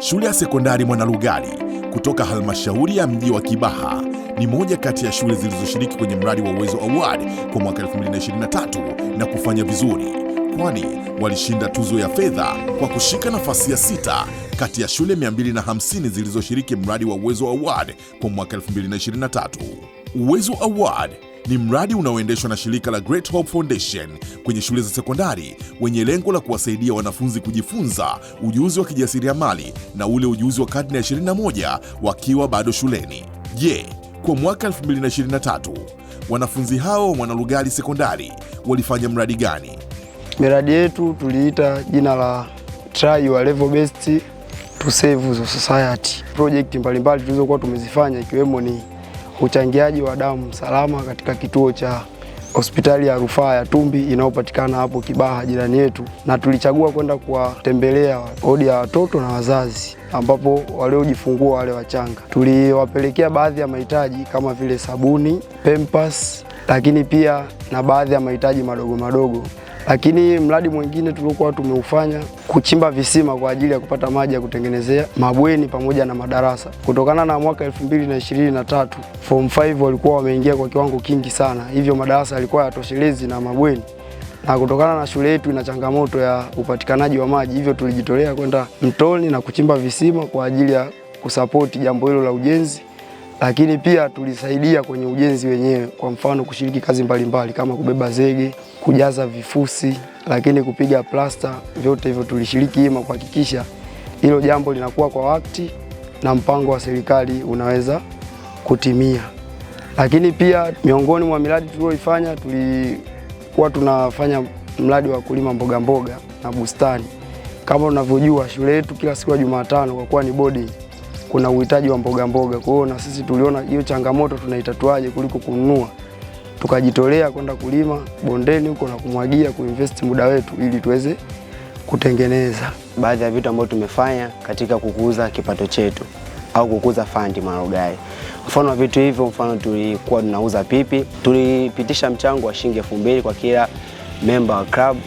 Shule ya sekondari Mwanalugali kutoka halmashauri ya mji wa Kibaha ni moja kati ya shule zilizoshiriki kwenye mradi wa Uwezo Award kwa mwaka 2023 na kufanya vizuri, kwani walishinda tuzo ya fedha kwa kushika nafasi ya 6 kati ya shule 250 zilizoshiriki mradi wa Uwezo Award kwa mwaka 2023. Uwezo Award ni mradi unaoendeshwa na shirika la Great Hope Foundation kwenye shule za sekondari wenye lengo la kuwasaidia wanafunzi kujifunza ujuzi wa kijasiriamali na ule ujuzi wa karne ya 21 wakiwa bado shuleni. Je, kwa mwaka 2023 wanafunzi hao wa Mwanalugali sekondari walifanya mradi gani? Miradi yetu tuliita jina la Try Your Level Best to Save the Society. Project mbalimbali tulizokuwa tumezifanya ikiwemo ni uchangiaji wa damu salama katika kituo cha hospitali ya rufaa ya Tumbi inayopatikana hapo Kibaha jirani yetu, na tulichagua kwenda kuwatembelea wodi ya watoto na wazazi ambapo waliojifungua wale wachanga. Tuliwapelekea baadhi ya mahitaji kama vile sabuni, pampers, lakini pia na baadhi ya mahitaji madogo madogo. Lakini mradi mwingine tuliokuwa tumeufanya kuchimba visima kwa ajili ya kupata maji ya kutengenezea mabweni pamoja na madarasa. Kutokana na mwaka 2023 Form 5 walikuwa wameingia kwa kiwango kingi sana, hivyo madarasa yalikuwa yatoshelezi na mabweni. Na kutokana na shule yetu ina changamoto ya upatikanaji wa maji, hivyo tulijitolea kwenda mtoni na kuchimba visima kwa ajili ya kusapoti jambo hilo la ujenzi. Lakini pia tulisaidia kwenye ujenzi wenyewe, kwa mfano kushiriki kazi mbalimbali kama kubeba zege, kujaza vifusi, lakini kupiga plasta. Vyote hivyo tulishiriki ili kuhakikisha hilo jambo linakuwa kwa wakati na mpango wa serikali unaweza kutimia. Lakini pia miongoni mwa miradi tulioifanya, tulikuwa tunafanya mradi wa kulima mboga mboga na bustani. Kama unavyojua shule yetu kila siku ya Jumatano kwa kuwa ni boarding, kuna uhitaji wa mboga mboga. Kwa hiyo na sisi tuliona hiyo changamoto tunaitatuaje kuliko kununua. Tukajitolea kwenda kulima bondeni huko na kumwagia, kuinvest muda wetu ili tuweze kutengeneza baadhi ya vitu ambavyo tumefanya katika kukuza kipato chetu au kukuza fund Mwanalugali. Mfano wa vitu hivyo, mfano tulikuwa tunauza pipi, tulipitisha mchango wa shilingi 2000 kwa kila member wa club,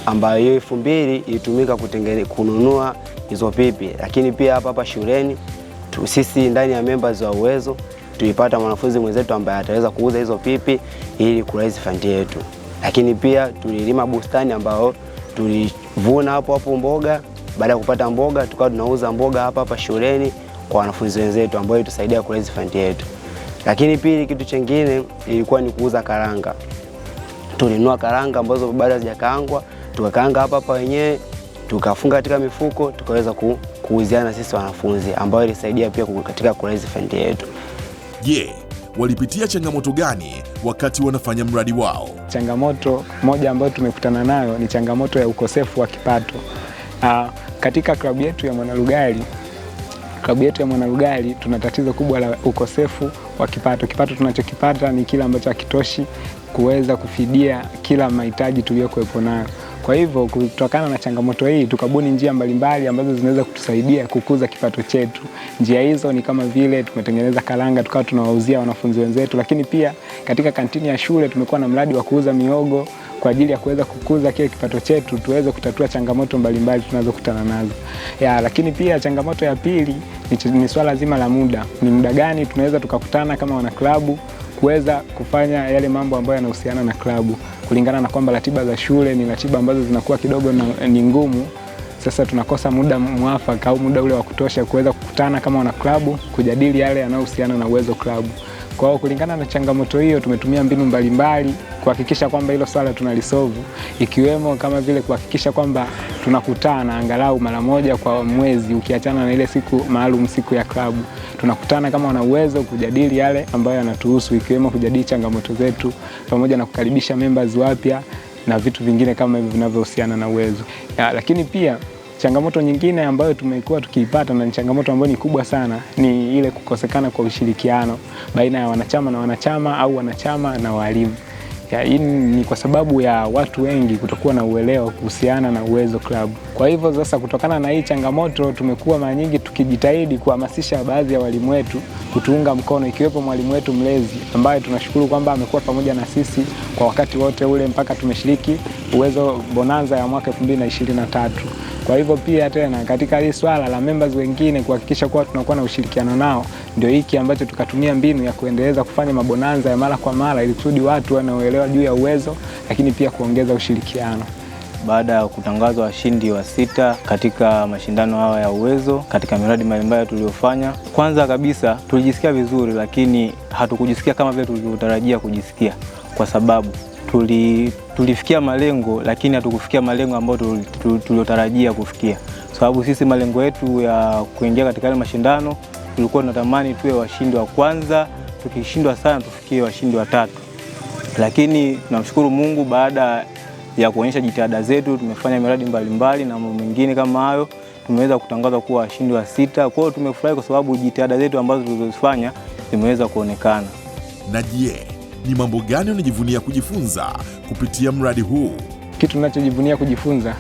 ambayo hiyo 2000 ilitumika kununua hizo pipi. Lakini pia hapa shuleni sisi ndani ya members wa Uwezo tulipata mwanafunzi mwenzetu ambaye ataweza kuuza hizo pipi ili kuraise fund yetu. Lakini pia tulilima bustani ambao tulivuna hapo mboga. Baada ya kupata mboga tukawa tunauza mboga hapa shuleni kwa wanafunzi wenzetu ambao ilitusaidia kuraise fund yetu. Lakini pili, kitu kingine ilikuwa ni kuuza karanga. Tulinunua karanga ambazo baada hazijakaangwa, tukakaanga hapa wenyewe, tukafunga katika mifuko, tukaweza kuuziana sisi wanafunzi, ambao ilisaidia pia katika kuraise fund yetu. Je, walipitia changamoto gani wakati wanafanya mradi wao? Changamoto moja ambayo tumekutana nayo ni changamoto ya ukosefu wa kipato. Katika klabu yetu ya Mwanalugali tuna tatizo kubwa la ukosefu wa kipato. Kipato tunachokipata ni kile ambacho hakitoshi kuweza kufidia kila mahitaji tuliyokuwepo nayo. Kwa hivyo kutokana na changamoto hii tukabuni njia mbalimbali ambazo zinaweza kutusaidia kukuza kipato chetu. Njia hizo ni kama vile tumetengeneza karanga tukawa tunawauzia wanafunzi wenzetu, lakini pia katika kantini ya shule tumekuwa na mradi wa kuuza miogo kwa ajili ya kuweza kukuza kile kipato chetu, tuweze kutatua changamoto mbalimbali tunazokutana nazo. Lakini pia changamoto ya pili ni swala zima la muda. Ni muda gani tunaweza tukakutana kama wana klabu kuweza kufanya yale mambo ambayo yanahusiana na klabu, kulingana na kwamba ratiba za shule ni ratiba ambazo zinakuwa kidogo ni ngumu. Sasa tunakosa muda mwafaka au muda ule wa kutosha kuweza kukutana kama wana klabu kujadili yale yanayohusiana na Uwezo klabu. Kwa hiyo kulingana na changamoto hiyo tumetumia mbinu mbalimbali kuhakikisha kwamba hilo swala tunalisolve, ikiwemo kama vile kuhakikisha kwamba tunakutana angalau mara moja kwa mwezi, ukiachana na ile siku maalum, siku ya klabu. Tunakutana kama wana Uwezo kujadili yale ambayo yanatuhusu, ikiwemo kujadili changamoto zetu pamoja na kukaribisha members wapya na vitu vingine kama hivyo vinavyohusiana na Uwezo. Lakini pia changamoto nyingine ambayo tumekuwa tukiipata na ni changamoto ambayo ni kubwa sana ni ile kukosekana kwa ushirikiano baina ya wanachama au wanachama na walimu. Hii ni kwa sababu ya watu wengi kutokuwa na uelewa kuhusiana na Uwezo Club. Kwa hivyo sasa, kutokana na hii changamoto tumekuwa mara nyingi tukijitahidi kuhamasisha baadhi ya walimu wetu kutuunga mkono, ikiwepo mwalimu wetu mlezi ambaye tunashukuru kwamba amekuwa pamoja na sisi kwa wakati wote ule mpaka tumeshiriki Uwezo Bonanza ya mwaka 2023. Kwa hivyo pia tena katika hili swala la members wengine kuhakikisha kuwa tunakuwa na ushirikiano nao, ndio hiki ambacho tukatumia mbinu ya kuendeleza kufanya mabonanza ya mara kwa mara ili kusudi watu wanaoelewa juu ya uwezo, lakini pia kuongeza ushirikiano. Baada ya kutangazwa washindi wa 6 katika mashindano haya ya uwezo katika miradi mbalimbali tuliyofanya, kwanza kabisa tulijisikia vizuri, lakini hatukujisikia kama vile tulivyotarajia kujisikia, kwa sababu tulifikia malengo lakini hatukufikia malengo ambayo tuliyotarajia kufikia. Sababu sisi malengo yetu ya kuingia katika ile mashindano tulikuwa tunatamani tuwe washindi wa kwanza, tukishindwa sana tufikie washindi wa 3. Lakini tunamshukuru Mungu, baada ya kuonyesha jitihada zetu tumefanya miradi mbalimbali na mambo mengine kama hayo, tumeweza kutangazwa kuwa washindi wa 6. Kwa hiyo tumefurahi kwa sababu jitihada zetu ambazo tulizofanya zimeweza kuonekana. Na je, ni mambo gani unajivunia kujifunza kupitia mradi huu? Kitu ninachojivunia kujifunza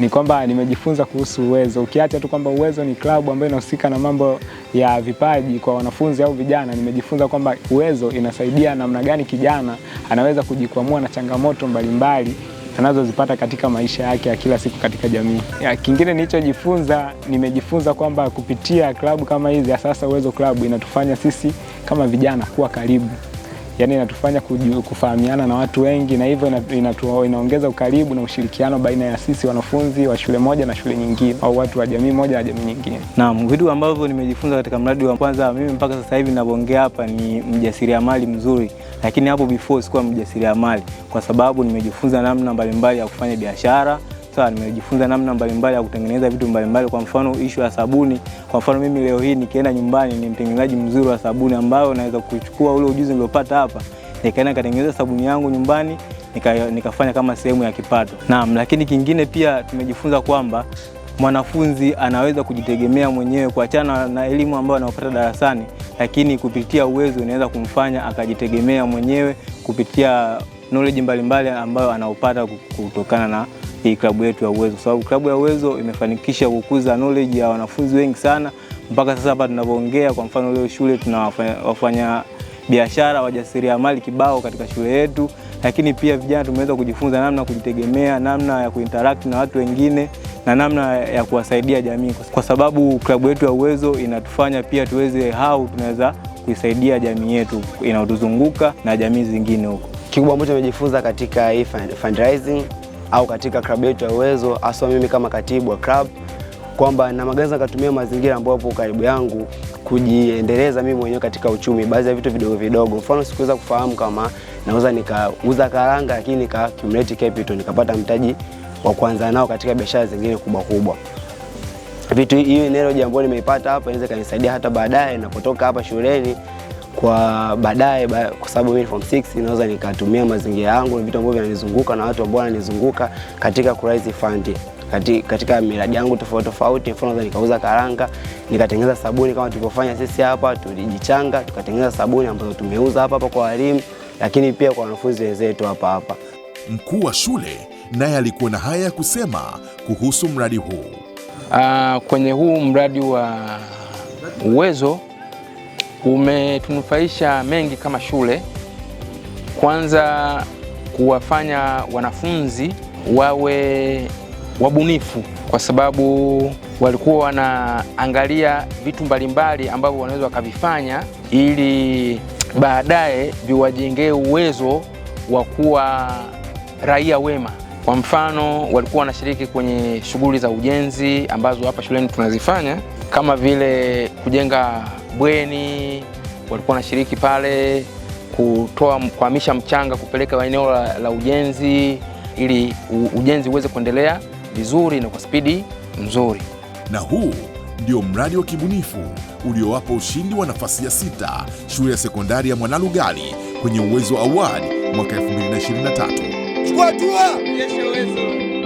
ni kwamba nimejifunza kuhusu uwezo. Ukiacha tu kwamba uwezo ni klabu ambayo inahusika na mambo ya vipaji kwa wanafunzi au vijana, nimejifunza kwamba uwezo inasaidia namna gani kijana anaweza kujikwamua na changamoto mbalimbali anazozipata katika maisha yake ya kila siku katika jamii. Kingine nilichojifunza, nimejifunza kwamba kupitia klabu kama hizi ya Sasa Uwezo Klabu inatufanya sisi kama vijana kuwa karibu. Yaani inatufanya kufahamiana na watu wengi, na hivyo inaongeza ukaribu na ushirikiano baina ya sisi wanafunzi wa shule moja na shule nyingine, au watu wa jamii moja na jamii nyingine. Naam, vitu ambavyo nimejifunza katika mradi wa kwanza, mimi mpaka sasa hivi ninapoongea hapa ni mjasiriamali mzuri, lakini hapo before sikuwa mjasiriamali, kwa sababu nimejifunza namna mbalimbali ya kufanya biashara. Sasa nimejifunza namna mbalimbali ya kutengeneza vitu mbalimbali. Kwa mfano issue ya sabuni, kwa mfano mimi leo hii nikienda nyumbani ni mtengenezaji mzuri wa sabuni, ambao naweza kuchukua ule ujuzi niliopata hapa nikaenda katengeneza sabuni yangu nyumbani nikafanya kama sehemu ya kipato. Naam, lakini kingine pia tumejifunza kwamba mwanafunzi anaweza kujitegemea mwenyewe, kuachana na elimu ambayo anapata darasani, lakini kupitia uwezo inaweza kumfanya akajitegemea mwenyewe kupitia knowledge mbalimbali ambayo anaupata kutokana na hii klabu yetu ya uwezo. Sababu klabu ya uwezo imefanikisha kukuza knowledge ya wanafunzi wengi sana. Mpaka sasa hapa tunapoongea, kwa mfano leo shule tunawafanya biashara, wajasiriamali kibao katika shule yetu, lakini pia vijana tumeweza kujifunza namna kujitegemea, namna ya kuinteract na watu wengine na namna ya kuwasaidia jamii, kwa sababu klabu yetu ya uwezo inatufanya pia tuweze tunaweza kuisaidia jamii yetu inayotuzunguka na jamii zingine huko. Kikubwa ambacho nimejifunza katika hii fundraising au katika klabu yetu ya uwezo, hasa mimi kama katibu wa klabu, kwamba na magazeti katumia mazingira ambayo hapo karibu yangu kujiendeleza mimi mwenyewe katika uchumi, baadhi ya vitu vidogo vidogo. Mfano sikuweza kufahamu kama naweza nikauza karanga, lakini nika accumulate capital nikapata mtaji wa kuanza nao katika biashara zingine kubwa kubwa. Vitu hiyo neno jambo nimeipata hapa inaweza kanisaidia hata baadaye ninapotoka hapa shuleni, kwa baadaye, kwa sababu mimi form 6 naweza nikatumia mazingira yangu na vitu ambavyo vinanizunguka na watu ambao wananizunguka katika kuraise fund katika miradi yangu tofauti tofauti. Mfano naweza nikauza karanga, nikatengeneza sabuni kama tulivyofanya sisi hapa, tulijichanga tukatengeneza sabuni ambazo tumeuza hapa kwa walimu, lakini pia kwa wanafunzi wenzetu hapa. Mkuu wa shule naye alikuwa na haya ya kusema kuhusu mradi huu. Kwenye huu mradi wa uwezo umetunufaisha mengi kama shule. Kwanza kuwafanya wanafunzi wawe wabunifu, kwa sababu walikuwa wanaangalia vitu mbalimbali ambavyo wanaweza wakavifanya ili baadaye viwajengee uwezo wa kuwa raia wema. Kwa mfano walikuwa wanashiriki kwenye shughuli za ujenzi ambazo hapa shuleni tunazifanya, kama vile kujenga bweni, walikuwa wanashiriki pale kuhamisha mchanga kupeleka eneo la ujenzi ili ujenzi uweze kuendelea vizuri na kwa spidi nzuri. Na huu ndio mradi wa kibunifu uliowapa ushindi wa nafasi ya 6 shule ya sekondari ya Mwanalugali kwenye Uwezo Award mwaka 2023. Chukua hatua! Uwezo!